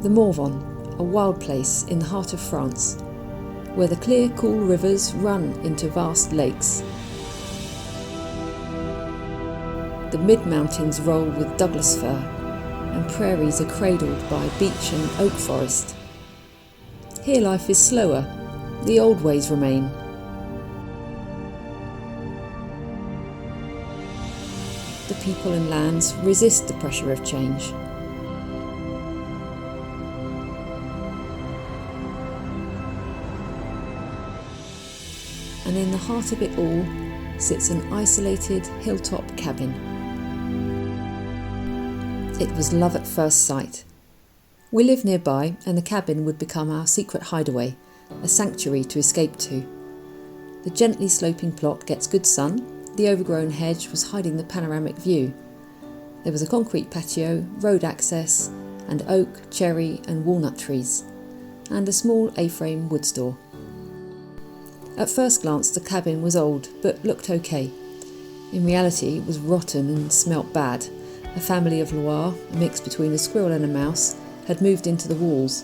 The Morvan, a wild place in the heart of France, where the clear, cool rivers run into vast lakes. The mid-mountains roll with Douglas fir, and prairies are cradled by beech and oak forest. Here life is slower, the old ways remain. The people and lands resist the pressure of change. And in the heart of it all sits an isolated hilltop cabin. It was love at first sight. We lived nearby, and the cabin would become our secret hideaway, a sanctuary to escape to. The gently sloping plot gets good sun, the overgrown hedge was hiding the panoramic view. There was a concrete patio, road access, and oak, cherry and walnut trees, and a small A-frame wood store. At first glance the cabin was old, but looked okay. In reality it was rotten and smelt bad. A family of Loire, a mix between a squirrel and a mouse, had moved into the walls.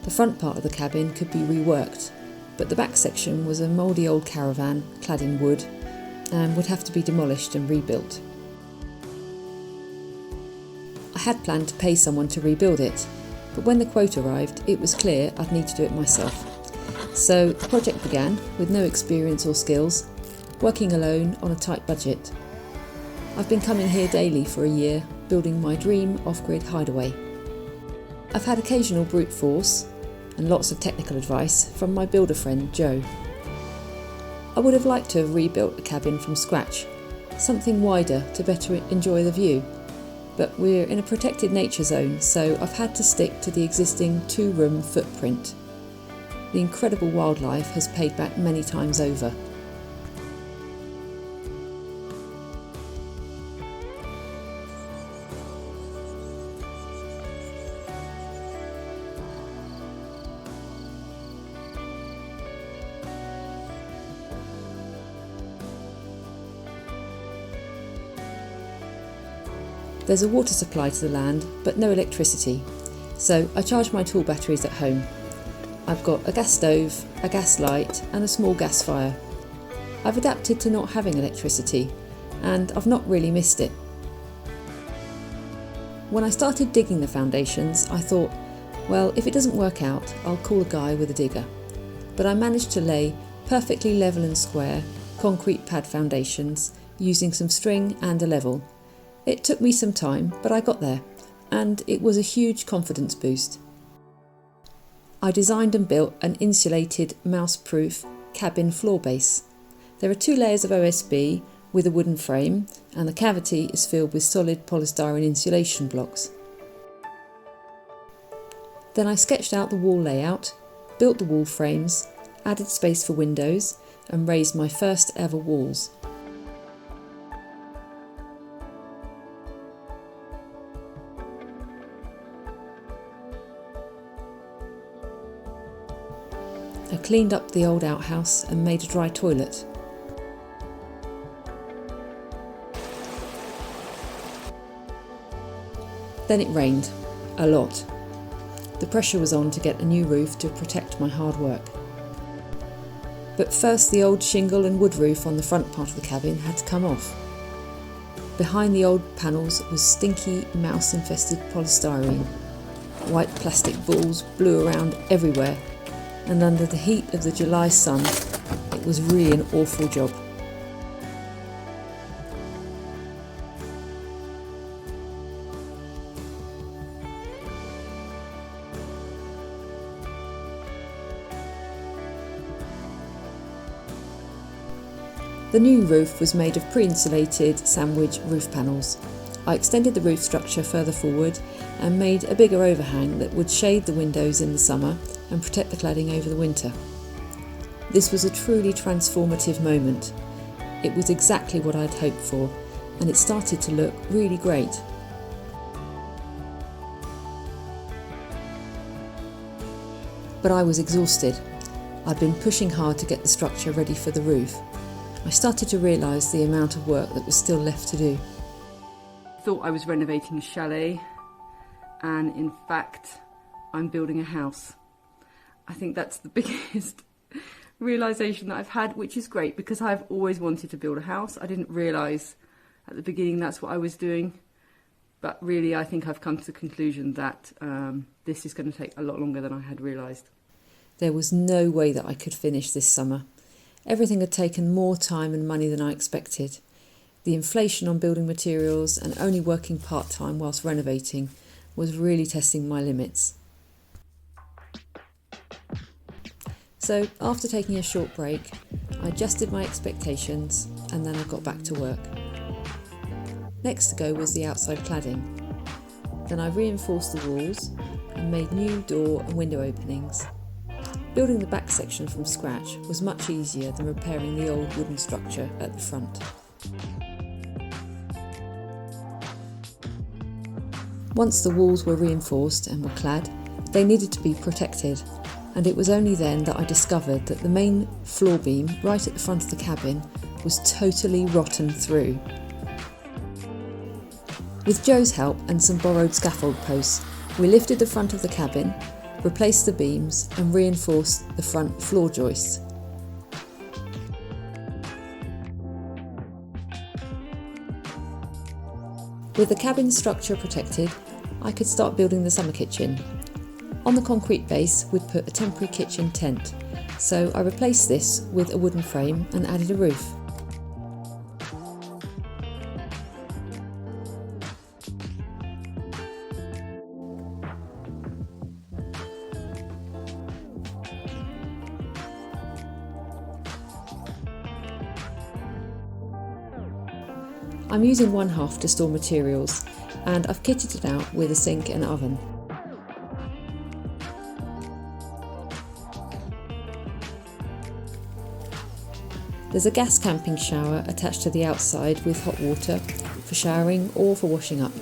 The front part of the cabin could be reworked, but the back section was a mouldy old caravan clad in wood and would have to be demolished and rebuilt. I had planned to pay someone to rebuild it, but when the quote arrived it was clear I'd need to do it myself. So the project began with no experience or skills, working alone on a tight budget. I've been coming here daily for a year, building my dream off-grid hideaway. I've had occasional brute force and lots of technical advice from my builder friend Joe. I would have liked to have rebuilt a cabin from scratch, something wider to better enjoy the view, but we're in a protected nature zone, so I've had to stick to the existing 2-room footprint. The incredible wildlife has paid back many times over. There's a water supply to the land, but no electricity, so I charge my tool batteries at home. I've got a gas stove, a gas light and a small gas fire. I've adapted to not having electricity, and I've not really missed it. When I started digging the foundations, I thought, well, if it doesn't work out, I'll call a guy with a digger. But I managed to lay perfectly level and square concrete pad foundations using some string and a level. It took me some time, but I got there, and it was a huge confidence boost. I designed and built an insulated, mouse-proof cabin floor base. There are 2 layers of OSB with a wooden frame, and the cavity is filled with solid polystyrene insulation blocks. Then I sketched out the wall layout, built the wall frames, added space for windows, and raised my first ever walls. I cleaned up the old outhouse and made a dry toilet. Then it rained, a lot. The pressure was on to get a new roof to protect my hard work. But first the old shingle and wood roof on the front part of the cabin had to come off. Behind the old panels was stinky, mouse-infested polystyrene. White plastic balls blew around everywhere, and under the heat of the July sun, it was really an awful job. The new roof was made of pre-insulated sandwich roof panels. I extended the roof structure further forward and made a bigger overhang that would shade the windows in the summer and protect the cladding over the winter. This was a truly transformative moment. It was exactly what I'd hoped for, and it started to look really great. But I was exhausted. I'd been pushing hard to get the structure ready for the roof. I started to realise the amount of work that was still left to do. Thought I was renovating a chalet, and in fact I'm building a house. I think that's the biggest realisation that I've had, which is great because I've always wanted to build a house. I didn't realise at the beginning that's what I was doing, but really I think I've come to the conclusion that this is going to take a lot longer than I had realised. There was no way that I could finish this summer. Everything had taken more time and money than I expected. The inflation on building materials and only working part-time whilst renovating was really testing my limits. So after taking a short break, I adjusted my expectations and then I got back to work. Next to go was the outside cladding. Then I reinforced the walls and made new door and window openings. Building the back section from scratch was much easier than repairing the old wooden structure at the front. Once the walls were reinforced and were clad, they needed to be protected, and it was only then that I discovered that the main floor beam right at the front of the cabin was totally rotten through. With Joe's help and some borrowed scaffold posts, we lifted the front of the cabin, replaced the beams and reinforced the front floor joists. With the cabin structure protected, I could start building the summer kitchen. On the concrete base, we'd put a temporary kitchen tent, so I replaced this with a wooden frame and added a roof. I'm using one half to store materials, and I've kitted it out with a sink and oven. There's a gas camping shower attached to the outside with hot water for showering or for washing up.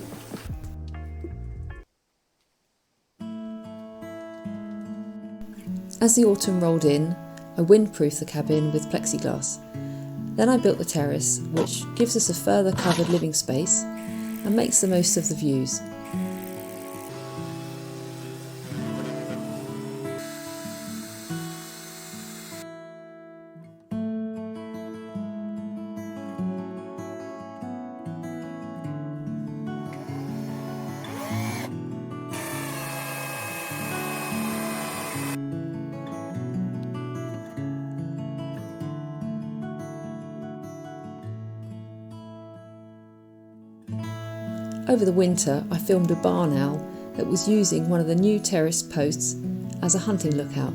As the autumn rolled in, I windproofed the cabin with plexiglass. Then I built the terrace, which gives us a further covered living space and makes the most of the views. Over the winter, I filmed a barn owl that was using one of the new terrace posts as a hunting lookout.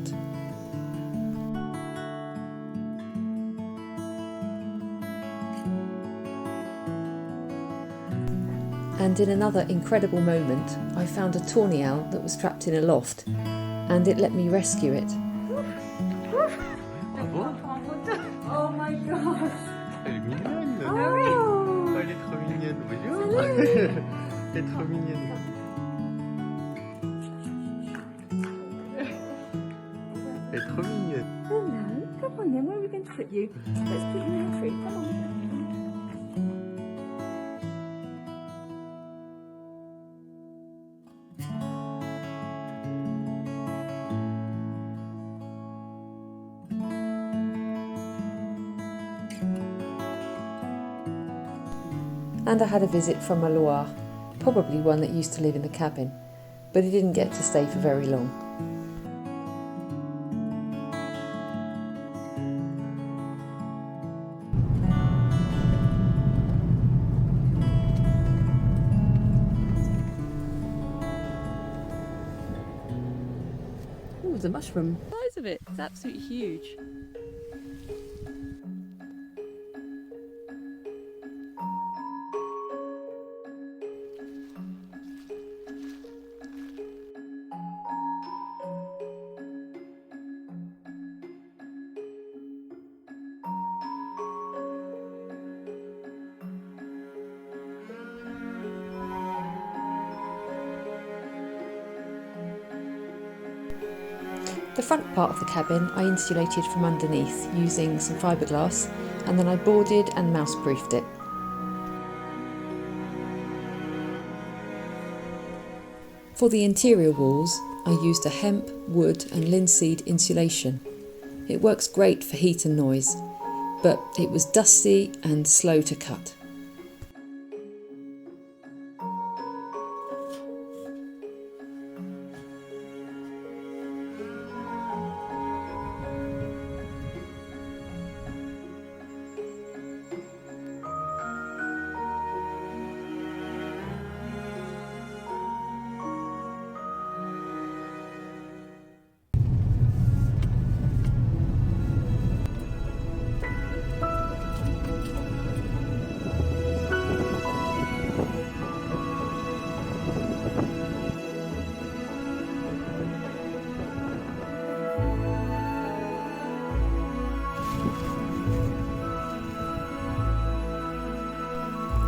And in another incredible moment, I found a tawny owl that was trapped in a loft, and it let me rescue it. Oh my gosh! Elle est mignonne. Oh. Elle est trop mignonne. Bonjour. Elle est trop mignonne. Elle est trop mignonne. Hello, come on then, where are we going to put you? Let's put you in a tree, come on. And I had a visit from a Loire, probably one that used to live in the cabin, but he didn't get to stay for very long. Oh, the mushroom. The size of it, it's absolutely huge. The front part of the cabin I insulated from underneath using some fiberglass, and then I boarded and mouse-proofed it. For the interior walls, I used a hemp, wood and linseed insulation. It works great for heat and noise, but it was dusty and slow to cut.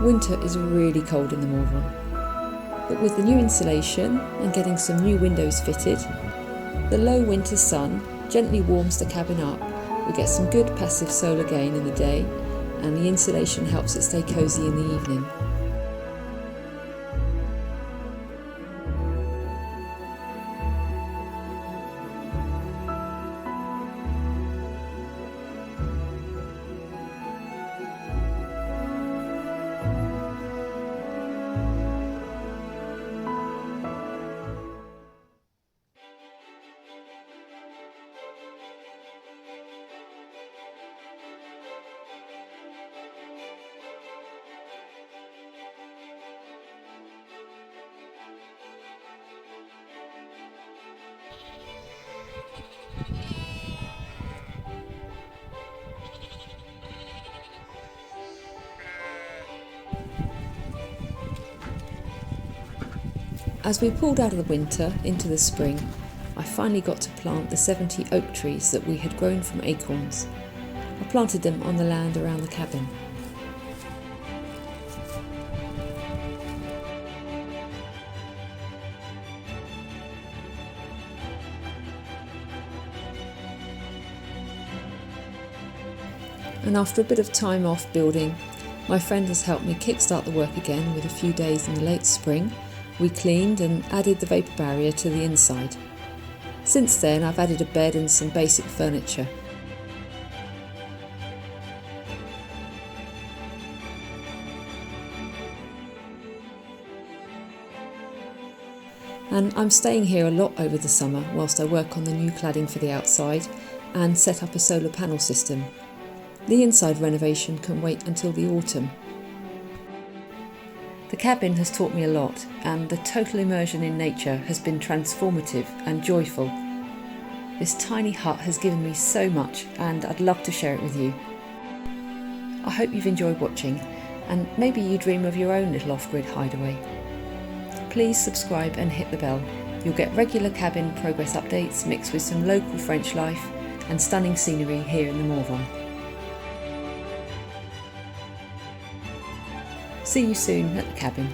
Winter is really cold in the morvan, but with the new insulation and getting some new windows fitted, the low winter sun gently warms the cabin up. We get some good passive solar gain in the day, and the insulation helps it stay cosy in the evening. As we pulled out of the winter into the spring, I finally got to plant the 70 oak trees that we had grown from acorns. I planted them on the land around the cabin. And after a bit of time off building, my friend has helped me kickstart the work again with a few days in the late spring. We cleaned and added the vapour barrier to the inside. Since then I've added a bed and some basic furniture. And I'm staying here a lot over the summer whilst I work on the new cladding for the outside and set up a solar panel system. The inside renovation can wait until the autumn. The cabin has taught me a lot, and the total immersion in nature has been transformative and joyful. This tiny hut has given me so much, and I'd love to share it with you. I hope you've enjoyed watching, and maybe you dream of your own little off-grid hideaway. Please subscribe and hit the bell. You'll get regular cabin progress updates mixed with some local French life and stunning scenery here in the Morvan. See you soon at the cabin.